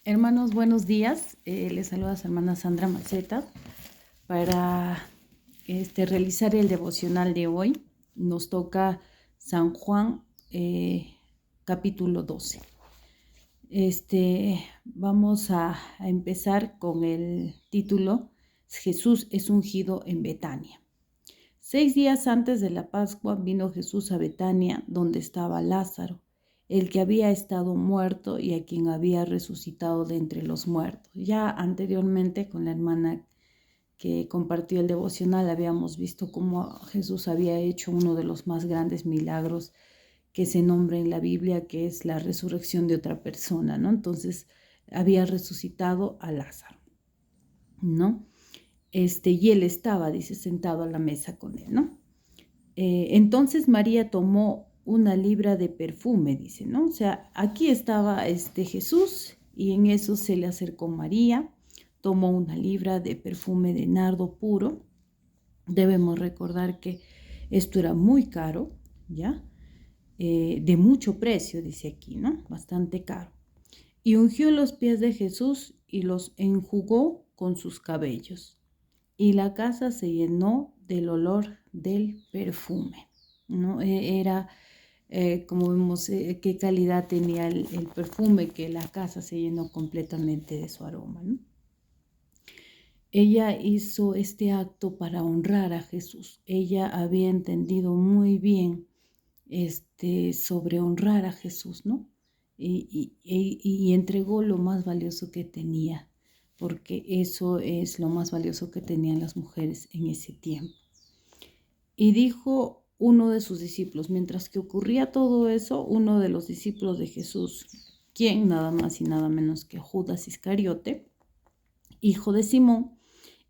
Hermanos, buenos días. Les saluda a su hermana Sandra Maceta para realizar el devocional de hoy. Nos toca San Juan, capítulo 12. Vamos a empezar con el título: Jesús es ungido en Betania. 6 días antes de la Pascua vino Jesús a Betania, donde estaba Lázaro, el que había estado muerto y a quien había resucitado de entre los muertos. Ya anteriormente, con la hermana que compartió el devocional, habíamos visto cómo Jesús había hecho uno de los más grandes milagros que se nombra en la Biblia, que es la resurrección de otra persona, ¿no? Entonces, había resucitado a Lázaro, ¿no? Y él estaba, dice, sentado a la mesa con él, ¿no? Entonces María tomó una libra de perfume, dice, ¿no? O sea, aquí estaba Jesús y en eso se le acercó María, tomó una libra de perfume de nardo puro. Debemos recordar que esto era muy caro, ¿ya? De mucho precio, dice aquí, ¿no? Bastante caro. Y ungió los pies de Jesús y los enjugó con sus cabellos. Y la casa se llenó del olor del perfume, ¿no? Era, como vemos, qué calidad tenía el perfume, que la casa se llenó completamente de su aroma, ¿no? Ella hizo este acto para honrar a Jesús. Ella había entendido muy bien sobre honrar a Jesús, ¿no? Y entregó lo más valioso que tenía, porque eso es lo más valioso que tenían las mujeres en ese tiempo. Y dijo uno de sus discípulos, mientras que ocurría todo eso, uno de los discípulos de Jesús, quien nada más y nada menos que Judas Iscariote, hijo de Simón,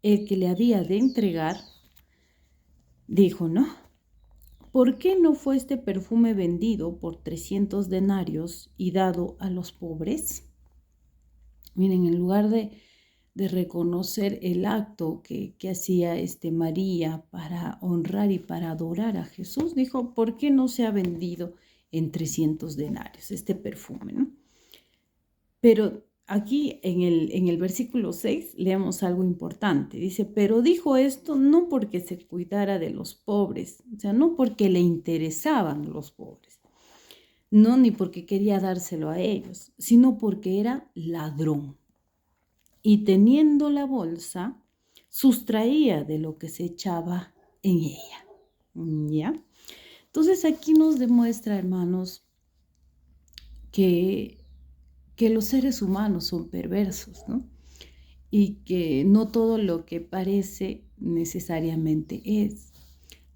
el que le había de entregar, dijo, ¿no? ¿Por qué no fue este perfume vendido por 300 denarios y dado a los pobres? Miren, en lugar de reconocer el acto que hacía María para honrar y para adorar a Jesús, dijo, ¿por qué no se ha vendido en 300 denarios este perfume, ¿no? Pero aquí en el versículo 6 leemos algo importante. Dice, pero dijo esto no porque se cuidara de los pobres, o sea, no porque le interesaban los pobres, no ni porque quería dárselo a ellos, sino porque era ladrón. Y teniendo la bolsa, sustraía de lo que se echaba en ella. ¿Ya? Entonces aquí nos demuestra, hermanos, que los seres humanos son perversos, ¿no? Y que no todo lo que parece necesariamente es.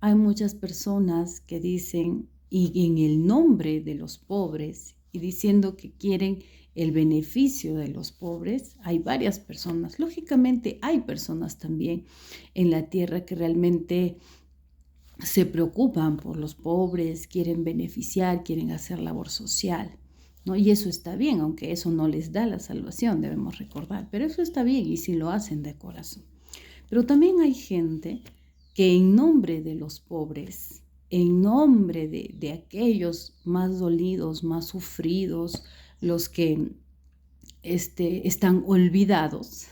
Hay muchas personas que dicen, y en el nombre de los pobres, y diciendo que quieren el beneficio de los pobres, hay varias personas. Lógicamente hay personas también en la tierra que realmente se preocupan por los pobres, quieren beneficiar, quieren hacer labor social, ¿no? Y eso está bien, aunque eso no les da la salvación, debemos recordar, pero eso está bien y si lo hacen de corazón. Pero también hay gente que en nombre de los pobres, en nombre de aquellos más dolidos, más sufridos, los que están olvidados,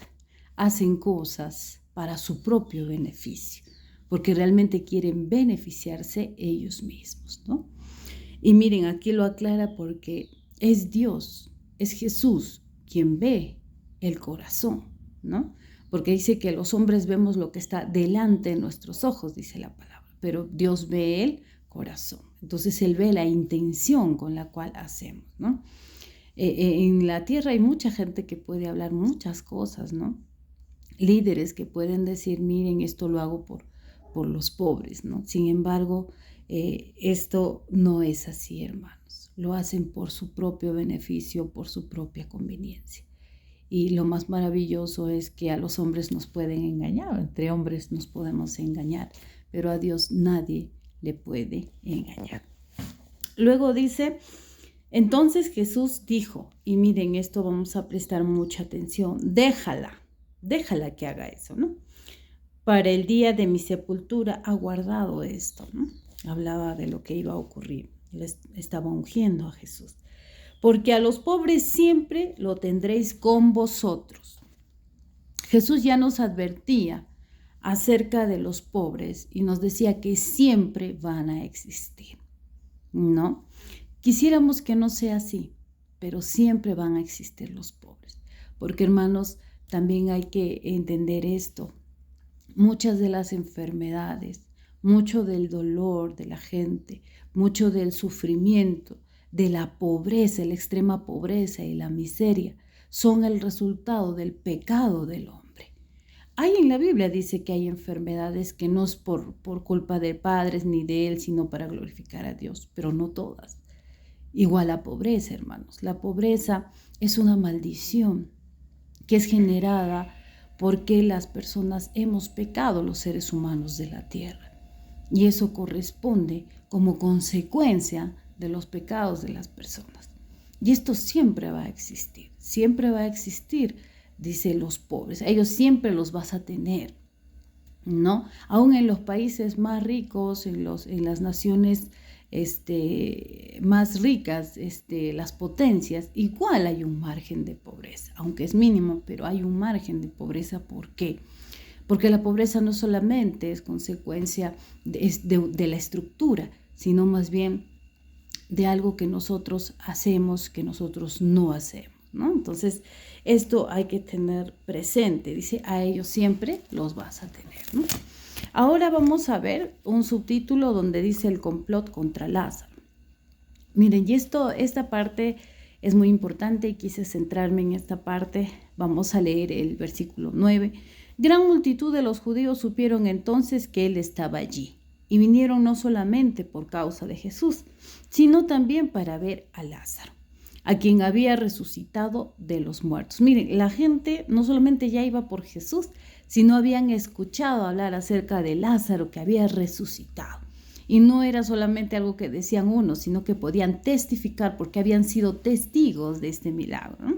hacen cosas para su propio beneficio, porque realmente quieren beneficiarse ellos mismos, ¿no? Y miren, aquí lo aclara porque es Dios, es Jesús quien ve el corazón, ¿no? Porque dice que los hombres vemos lo que está delante de nuestros ojos, dice la palabra, pero Dios ve el corazón. Entonces Él ve la intención con la cual hacemos, ¿no? En la tierra hay mucha gente que puede hablar muchas cosas, ¿no? Líderes que pueden decir, miren, esto lo hago por los pobres, ¿no? Sin embargo, esto no es así, hermanos. Lo hacen por su propio beneficio, por su propia conveniencia. Y lo más maravilloso es que a los hombres nos pueden engañar, entre hombres nos podemos engañar, pero a Dios nadie le puede engañar. Luego dice, entonces Jesús dijo, y miren, esto vamos a prestar mucha atención, déjala que haga eso, ¿no? Para el día de mi sepultura ha guardado esto, ¿no? Hablaba de lo que iba a ocurrir. Él estaba ungiendo a Jesús. porque a los pobres siempre lo tendréis con vosotros. Jesús ya nos advertía acerca de los pobres y nos decía que siempre van a existir, ¿no? Quisiéramos que no sea así, pero siempre van a existir los pobres, porque hermanos, también hay que entender esto. Muchas de las enfermedades, mucho del dolor de la gente, mucho del sufrimiento, de la pobreza, la extrema pobreza y la miseria, son el resultado del pecado del hombre. Hay en la Biblia dice que hay enfermedades que no es por culpa de padres ni de él, sino para glorificar a Dios, pero no todas. Igual la pobreza, hermanos. La pobreza es una maldición que es generada porque las personas hemos pecado, los seres humanos de la tierra. Y eso corresponde como consecuencia de los pecados de las personas. Y esto siempre va a existir, dice los pobres. Ellos siempre los vas a tener, ¿no? Aún en los países más ricos, en las naciones más ricas, las potencias, igual hay un margen de pobreza, aunque es mínimo, pero hay un margen de pobreza. ¿Por qué? Porque la pobreza no solamente es consecuencia de la estructura, sino más bien de algo que nosotros hacemos, que nosotros no hacemos, ¿no? Entonces, esto hay que tener presente. Dice, a ellos siempre los vas a tener, ¿no? Ahora vamos a ver un subtítulo donde dice el complot contra Lázaro. Miren, y esta parte es muy importante y quise centrarme en esta parte. Vamos a leer el versículo 9. Gran multitud de los judíos supieron entonces que él estaba allí y vinieron no solamente por causa de Jesús, sino también para ver a Lázaro, a quien había resucitado de los muertos. Miren, la gente no solamente ya iba por Jesús, sino habían escuchado hablar acerca de Lázaro que había resucitado. Y no era solamente algo que decían unos, sino que podían testificar porque habían sido testigos de este milagro, ¿no?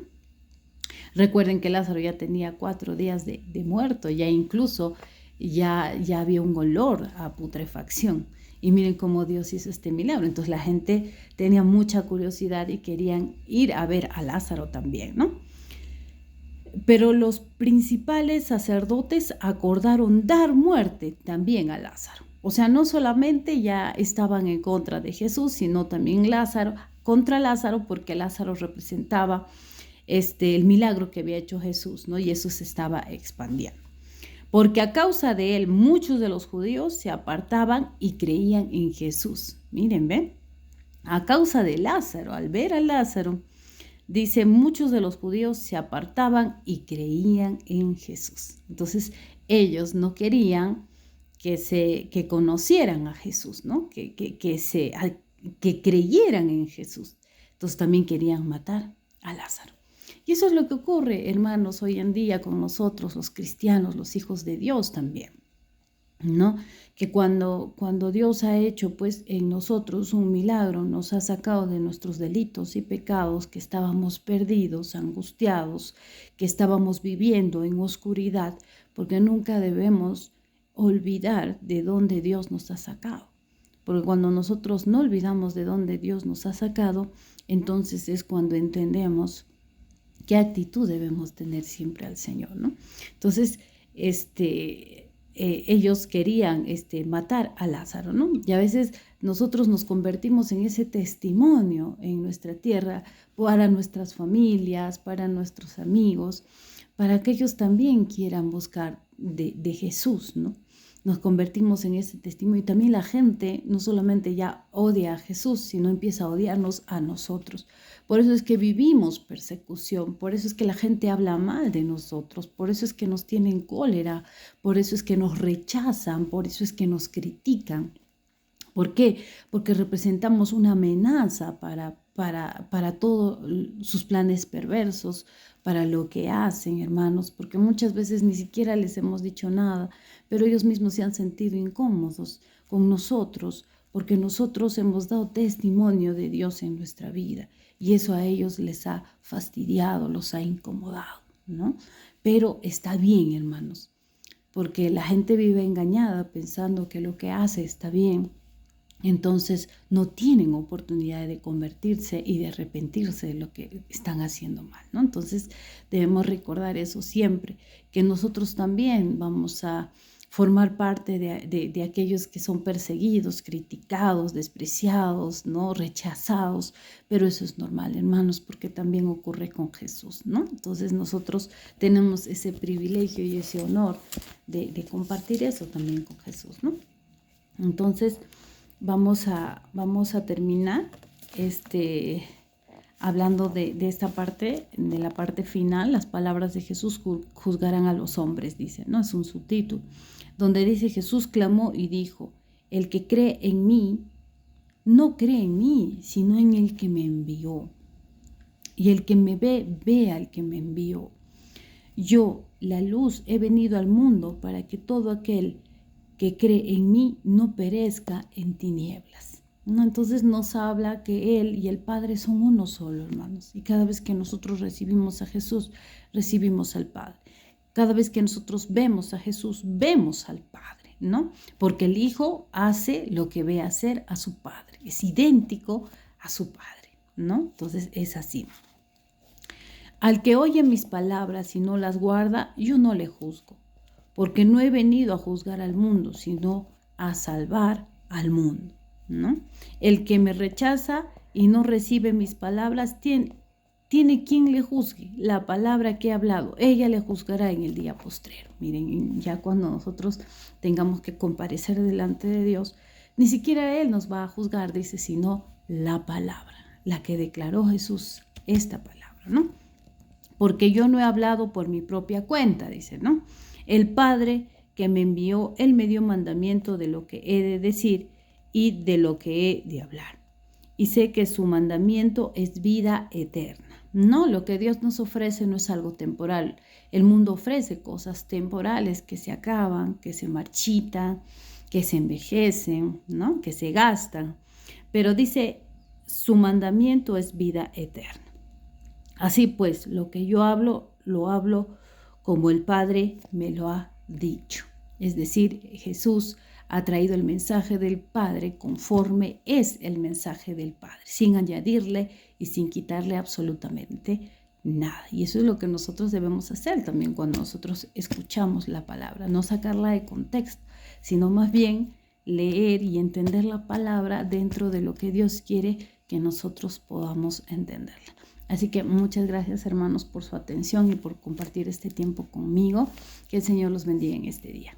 Recuerden que Lázaro ya tenía 4 días de muerto, ya incluso ya había un olor a putrefacción. Y miren cómo Dios hizo este milagro. Entonces la gente tenía mucha curiosidad y querían ir a ver a Lázaro también, ¿no? Pero los principales sacerdotes acordaron dar muerte también a Lázaro. O sea, no solamente ya estaban en contra de Jesús, sino también contra Lázaro, porque Lázaro representaba el milagro que había hecho Jesús, ¿no? Y eso se estaba expandiendo. Porque a causa de él, muchos de los judíos se apartaban y creían en Jesús. Miren, ¿ven? A causa de Lázaro, al ver a Lázaro, dice, muchos de los judíos se apartaban y creían en Jesús. Entonces, ellos no querían que conocieran a Jesús, ¿no? Que creyeran en Jesús. Entonces, también querían matar a Lázaro. Y eso es lo que ocurre, hermanos, hoy en día con nosotros, los cristianos, los hijos de Dios también, ¿no? Que cuando Dios ha hecho pues en nosotros un milagro, nos ha sacado de nuestros delitos y pecados, que estábamos perdidos, angustiados, que estábamos viviendo en oscuridad, porque nunca debemos olvidar de dónde Dios nos ha sacado. Porque cuando nosotros no olvidamos de dónde Dios nos ha sacado, entonces es cuando entendemos qué actitud debemos tener siempre al Señor, ¿no? Entonces, ellos querían matar a Lázaro, ¿no? Y a veces nosotros nos convertimos en ese testimonio en nuestra tierra para nuestras familias, para nuestros amigos, para que ellos también quieran buscar de Jesús, ¿no? Nos convertimos en ese testimonio y también la gente no solamente ya odia a Jesús, sino empieza a odiarnos a nosotros. Por eso es que vivimos persecución, por eso es que la gente habla mal de nosotros, por eso es que nos tienen cólera, por eso es que nos rechazan, por eso es que nos critican. ¿Por qué? Porque representamos una amenaza para todos sus planes perversos, para lo que hacen, hermanos, porque muchas veces ni siquiera les hemos dicho nada, pero ellos mismos se han sentido incómodos con nosotros, porque nosotros hemos dado testimonio de Dios en nuestra vida, y eso a ellos les ha fastidiado, los ha incomodado, ¿no? Pero está bien, hermanos, porque la gente vive engañada pensando que lo que hace está bien, entonces no tienen oportunidad de convertirse y de arrepentirse de lo que están haciendo mal, ¿no? Entonces debemos recordar eso siempre, que nosotros también vamos a formar parte de aquellos que son perseguidos, criticados, despreciados, ¿no? Rechazados, pero eso es normal, hermanos, porque también ocurre con Jesús, ¿no? Entonces nosotros tenemos ese privilegio y ese honor de compartir eso también con Jesús, ¿no? Entonces vamos a terminar hablando de esta parte, de la parte final. Las palabras de Jesús juzgarán a los hombres, dice, ¿no? Es un subtítulo, donde dice: Jesús clamó y dijo: el que cree en mí, no cree en mí, sino en el que me envió. Y el que me ve, ve al que me envió. Yo, la luz, he venido al mundo para que todo aquel que cree en mí no perezca en tinieblas, ¿no? Entonces nos habla que Él y el Padre son uno solo, hermanos. Y cada vez que nosotros recibimos a Jesús, recibimos al Padre. Cada vez que nosotros vemos a Jesús, vemos al Padre, ¿no? Porque el Hijo hace lo que ve hacer a su Padre. Es idéntico a su Padre, ¿no? Entonces es así. Al que oye mis palabras y no las guarda, yo no le juzgo, porque no he venido a juzgar al mundo, sino a salvar al mundo, ¿no? El que me rechaza y no recibe mis palabras, tiene quien le juzgue. La palabra que he hablado, ella le juzgará en el día postrero. Miren, ya cuando nosotros tengamos que comparecer delante de Dios, ni siquiera Él nos va a juzgar, dice, sino la palabra, la que declaró Jesús, esta palabra, ¿no? Porque yo no he hablado por mi propia cuenta, dice, ¿no? El Padre que me envió, Él me dio mandamiento de lo que he de decir y de lo que he de hablar. Y sé que su mandamiento es vida eterna. No, lo que Dios nos ofrece no es algo temporal. El mundo ofrece cosas temporales que se acaban, que se marchitan, que se envejecen, ¿no? Que se gastan. Pero dice, su mandamiento es vida eterna. Así pues, lo que yo hablo, lo hablo como el Padre me lo ha dicho. Es decir, Jesús ha traído el mensaje del Padre conforme es el mensaje del Padre, sin añadirle y sin quitarle absolutamente nada. Y eso es lo que nosotros debemos hacer también cuando nosotros escuchamos la palabra, no sacarla de contexto, sino más bien leer y entender la palabra dentro de lo que Dios quiere que nosotros podamos entenderla. Así que muchas gracias, hermanos, por su atención y por compartir este tiempo conmigo. Que el Señor los bendiga en este día.